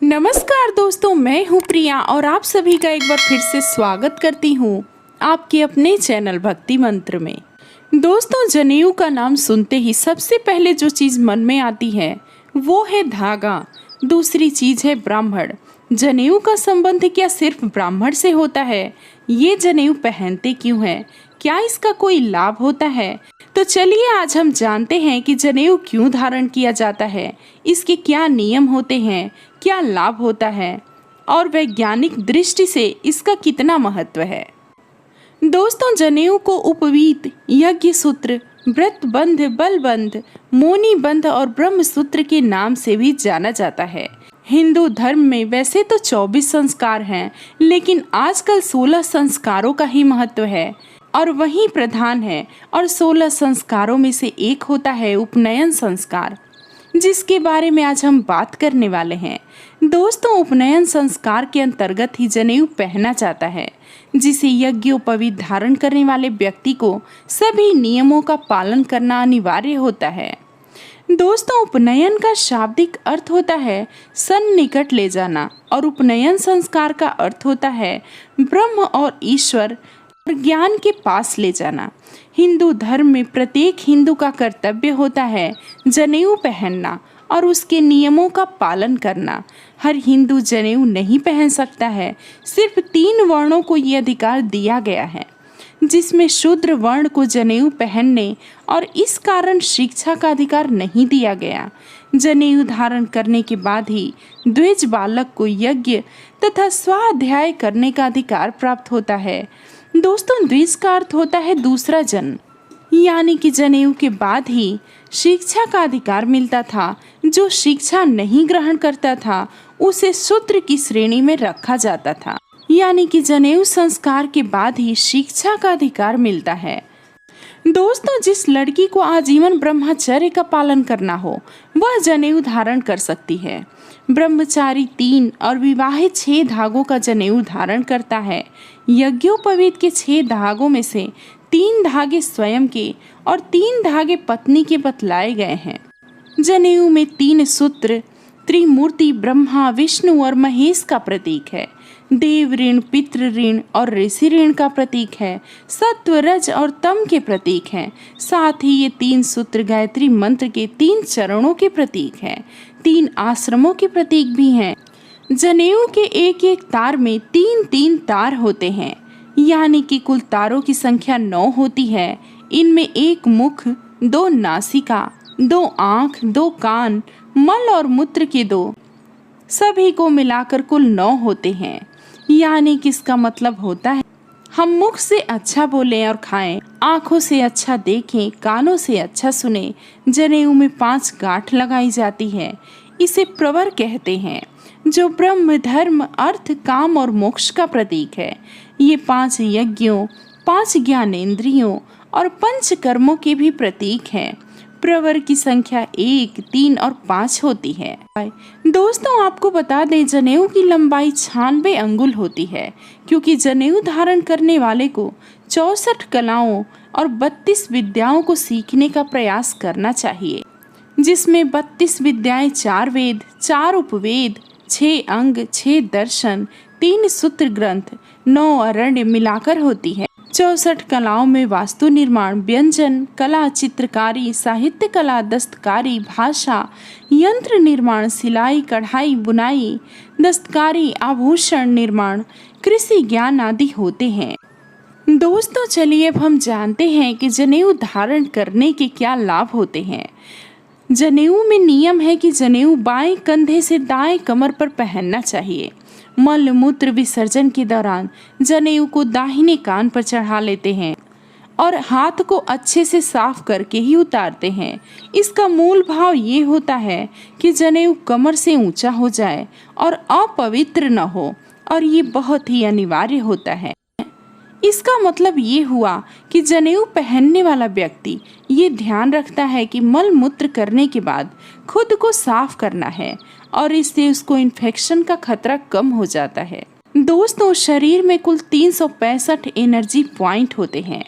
नमस्कार दोस्तों, मैं हूँ प्रिया और आप सभी का एक बार फिर से स्वागत करती हूँ आपके अपने चैनल भक्ति मंत्र में। दोस्तों, जनेऊ का नाम सुनते ही सबसे पहले जो चीज़ मन में आती है वो है धागा। दूसरी चीज़ है ब्राह्मण। जनेऊ का संबंध क्या सिर्फ ब्राह्मण से होता है? ये जनेऊ पहनते क्यों है? क्या इसका कोई लाभ होता है? तो चलिए आज हम जानते हैं कि जनेऊ क्यों धारण किया जाता है, इसके क्या नियम होते हैं, क्या लाभ होता है और वैज्ञानिक दृष्टि से इसका कितना महत्व है। दोस्तों, जनेऊ को उपवीत, यज्ञ सूत्र, व्रत बंध, बल बंध, मोनी बंध और ब्रह्म सूत्र के नाम से भी जाना जाता है। हिंदू धर्म में वैसे तो 24 संस्कार हैं, लेकिन आजकल 16 संस्कारों का ही महत्व है और वही प्रधान है। और 16 संस्कारों में से एक होता है उपनयन संस्कार, जिसके बारे में आज हम बात करने वाले हैं। दोस्तों, उपनयन संस्कार के अंतर्गत ही जनेऊ पहना जाता है, जिसे यज्ञोपवीत धारण करने वाले व्यक्ति को सभी नियमों का पालन करना अनिवार्य होता है। दोस्तों, उपनयन का शाब्दिक अर्थ होता है सन्निकट ले जाना और उपनयन संस्कार का अर्थ होता है ब्रह्म और ईश्वर और ज्ञान के पास ले जाना। हिंदू धर्म में प्रत्येक हिंदू का कर्तव्य होता है जनेऊ पहनना और उसके नियमों का पालन करना। हर हिंदू जनेऊ नहीं पहन सकता है। सिर्फ 3 वर्णों को ये अधिकार दिया गया है, जिसमें शूद्र वर्ण को जनेऊ पहनने और इस कारण शिक्षा का अधिकार नहीं दिया गया। जनेऊ धारण करने के बाद ही द्विज बालक को यज्ञ तथा स्वाध्याय करने का अधिकार प्राप्त होता है। दोस्तों, द्विज का अर्थ होता है दूसरा जन्म, यानी कि जनेऊ के बाद ही शिक्षा का अधिकार मिलता था। जो शिक्षा नहीं ग्रहण करता था उसे शूद्र की श्रेणी में रखा जाता था, यानी कि जनेऊ संस्कार के बाद ही शिक्षा का अधिकार मिलता है। दोस्तों, जिस लड़की को आजीवन ब्रह्मचर्य का पालन करना हो वह जनेऊ धारण कर सकती है। ब्रह्मचारी 3 और विवाहित 6 धागों का जनेऊ धारण करता है। यज्ञोपवीत के 6 धागों में से 3 धागे स्वयं के और 3 धागे पत्नी के बतलाए गए हैं। जनेऊ में 3 सूत्र त्रिमूर्ति ब्रह्मा, विष्णु और महेश का प्रतीक है। देव ऋण, पितृ ऋण और ऋषि ऋण का प्रतीक है। सत्व, रज और तम के प्रतीक हैं। साथ ही ये 3 सूत्र गायत्री मंत्र के 3 चरणों के प्रतीक हैं। 3 आश्रमों के प्रतीक भी हैं। जनेऊ के एक एक तार में 3-3 तार होते हैं, यानी कि कुल तारों की संख्या 9 होती है। इनमें 1 मुख, 2 नासिका, 2 आँख, 2 कान, मल और मूत्र के 2, सभी को मिलाकर कुल 9 होते हैं। यानी कि इसका मतलब होता है हम मुख से अच्छा बोलें और खाएं, आँखों से अच्छा देखें, कानों से अच्छा सुने। जनेऊ में 5 गांठ लगाई जाती है। इसे प्रवर कहते हैं, जो ब्रह्म, धर्म, अर्थ, काम और मोक्ष का प्रतीक है। ये 5 यज्ञों, 5 ज्ञानेंद्रियों और 5 कर्मों के भी प्रतीक हैं। प्रवर की संख्या 1, 3 और 5 होती है। दोस्तों, आपको बता दें, जनेऊ की लंबाई 96 अंगुल होती है, क्योंकि जनेऊ धारण करने वाले को 64 कलाओं और 32 विद्याओं को सीखने का प्रयास करना चाहिए, जिसमें 32 विद्याएं 4 वेद, 4 उपवेद, 6 अंग, 6 दर्शन, 3 सूत्र ग्रंथ, 9 अरण्य मिलाकर होती है। 64 कलाओं में वास्तु निर्माण, व्यंजन कला, चित्रकारी, साहित्य कला, दस्तकारी, भाषा, यंत्र निर्माण, सिलाई, कढ़ाई, बुनाई, दस्तकारी, आभूषण निर्माण, कृषि ज्ञान आदि होते हैं। दोस्तों, चलिए अब हम जानते हैं कि जनेऊ धारण करने के क्या लाभ होते हैं। जनेऊ में नियम है कि जनेऊ बाएं कंधे से दाएं कमर पर पहनना चाहिए। मल मूत्र विसर्जन के दौरान जनेऊ को दाहिने कान पर चढ़ा लेते हैं और हाथ को अच्छे से साफ करके ही उतारते हैं। इसका मूल भाव ये होता है कि जनेऊ कमर से ऊंचा हो जाए और अपवित्र न हो, और ये बहुत ही अनिवार्य होता है। इसका मतलब ये हुआ कि जनेऊ पहनने वाला व्यक्ति ये ध्यान रखता है कि मल मूत्र करने के बाद खुद को साफ करना है और इससे उसको इन्फेक्शन का खतरा कम हो जाता है। दोस्तों, शरीर में कुल 365 एनर्जी पॉइंट होते हैं।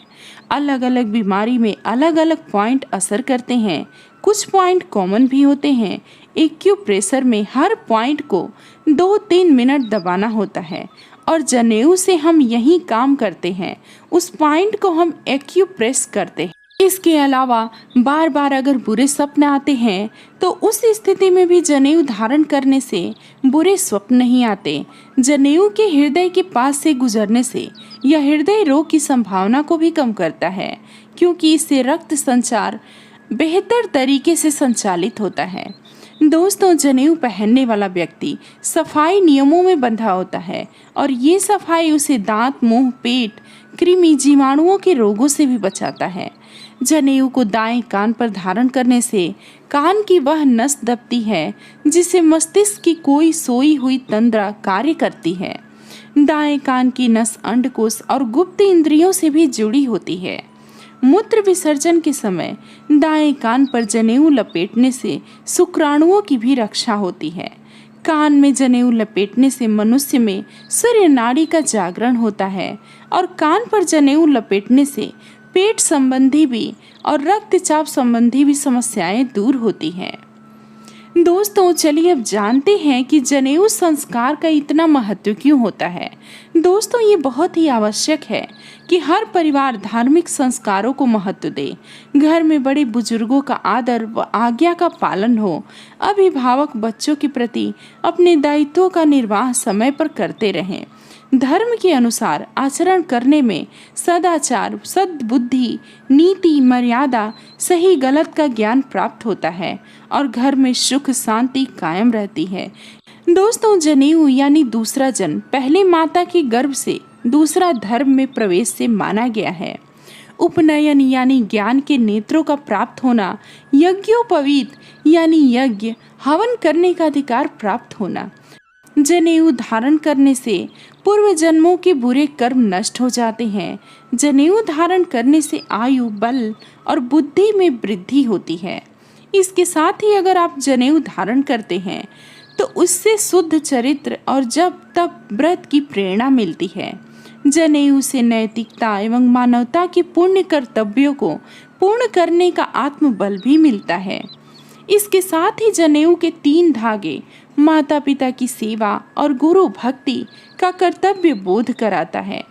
अलग अलग बीमारी में अलग अलग पॉइंट असर करते हैं। कुछ पॉइंट कॉमन भी होते हैं। एक्यूप्रेशर में हर पॉइंट को 2-3 मिनट दबाना होता है और जनेऊ से हम यही काम करते हैं, उस पॉइंट को हम एक्यूप्रेस करते हैं। इसके अलावा बार बार अगर बुरे सपने आते हैं तो उस स्थिति में भी जनेऊ धारण करने से बुरे स्वप्न नहीं आते। जनेऊ के हृदय के पास से गुजरने से यह हृदय रोग की संभावना को भी कम करता है, क्योंकि इससे रक्त संचार बेहतर तरीके से संचालित होता है। दोस्तों, जनेऊ पहनने वाला व्यक्ति सफाई नियमों में बंधा होता है और ये सफाई उसे दांत, मुंह, पेट, कृमि, जीवाणुओं के रोगों से भी बचाता है। जनेऊ को दाएं कान पर धारण करने से कान की वह नस दबती है जिससे मस्तिष्क की कोई सोई हुई तंद्रा कार्य करती है। दाएं कान की नस अंडकोश और गुप्त इंद्रियों से भी जुड़ी होती है। मूत्र विसर्जन के समय दाएं कान पर जनेऊ लपेटने से शुक्राणुओं की भी रक्षा होती है। कान में जनेऊ लपेटने से मनुष्य में सूर्य नाड़ी का जागरण होता है और कान पर जनेऊ लपेटने से पेट संबंधी भी और रक्तचाप संबंधी भी समस्याएं दूर होती हैं। दोस्तों, चलिए अब जानते हैं कि जनेऊ संस्कार का इतना महत्व क्यों होता है। दोस्तों, ये बहुत ही आवश्यक है कि हर परिवार धार्मिक संस्कारों को महत्व दे। घर में बड़े बुजुर्गों का आदर व आज्ञा का पालन हो। अभिभावक बच्चों के प्रति अपने दायित्वों का निर्वाह समय पर करते रहें। धर्म के अनुसार आचरण करने में सदाचार, सद्बुद्धि, नीति, मर्यादा, सही गलत का ज्ञान प्राप्त होता है और घर में सुख शांति कायम रहती है। दोस्तों, जनेऊ यानी दूसरा जन्म पहले माता के गर्भ से दूसरा धर्म में प्रवेश से माना गया है। उपनयन यानी ज्ञान के नेत्रों का प्राप्त होना, यज्ञोपवीत यानी यज्ञ हवन करने का अधिकार प्राप्त होना। जनेऊ धारण करने से पूर्व जन्मों के बुरे कर्म नष्ट हो जाते हैं। जनेऊ धारण करने से आयु, बल और बुद्धि में वृद्धि होती है। इसके साथ ही अगर आप जनेऊ धारण करते हैं तो उससे शुद्ध चरित्र और जब तब व्रत की प्रेरणा मिलती है। जनेऊ से नैतिकता एवं मानवता के पुण्य कर्तव्यों को पूर्ण करने का आत्मबल भी मिलता है। इसके साथ ही जनेऊ के 3 धागे माता पिता की सेवा और गुरु भक्ति का कर्तव्य बोध कराता है।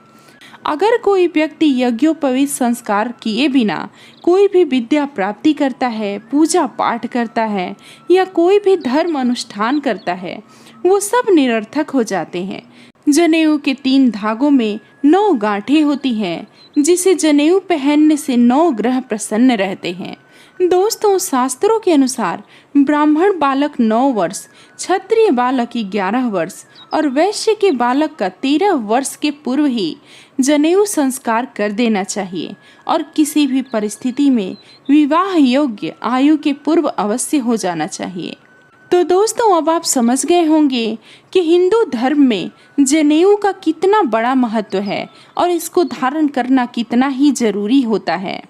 अगर कोई व्यक्ति यज्ञोपवीत संस्कार किए बिना कोई भी विद्या प्राप्ति करता है, पूजा पाठ करता है या कोई भी धर्म अनुष्ठान करता है, वो सब निरर्थक हो जाते हैं। जनेऊ के 3 धागों में 9 गांठें होती हैं, जिसे जनेऊ पहनने से 9 ग्रह प्रसन्न रहते हैं। दोस्तों, शास्त्रों के अनुसार ब्राह्मण बालक 9 वर्ष, क्षत्रिय बालक 11 वर्ष और वैश्य के बालक का 13 वर्ष के पूर्व ही जनेऊ संस्कार कर देना चाहिए और किसी भी परिस्थिति में विवाह योग्य आयु के पूर्व अवश्य हो जाना चाहिए। तो दोस्तों, अब आप समझ गए होंगे कि हिंदू धर्म में जनेऊ का कितना बड़ा महत्व है और इसको धारण करना कितना ही जरूरी होता है।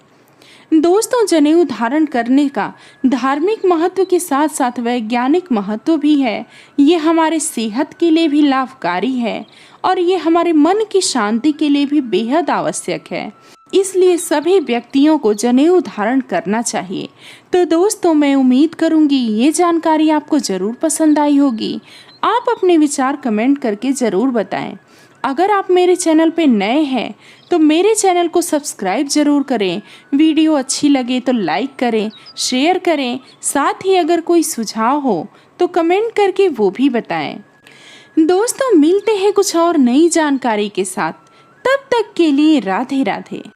दोस्तों, जनेऊ धारण करने का धार्मिक महत्व के साथ साथ वैज्ञानिक महत्व भी है। ये हमारे सेहत के लिए भी लाभकारी है और ये हमारे मन की शांति के लिए भी बेहद आवश्यक है। इसलिए सभी व्यक्तियों को जनेऊ धारण करना चाहिए। तो दोस्तों, मैं उम्मीद करूंगी ये जानकारी आपको जरूर पसंद आई होगी। आप अपने विचार कमेंट करके जरूर बताएं। अगर आप मेरे चैनल पे नए हैं तो मेरे चैनल को सब्सक्राइब जरूर करें। वीडियो अच्छी लगे तो लाइक करें, शेयर करें। साथ ही अगर कोई सुझाव हो तो कमेंट करके वो भी बताएं। दोस्तों, मिलते हैं कुछ और नई जानकारी के साथ। तब तक के लिए राधे राधे।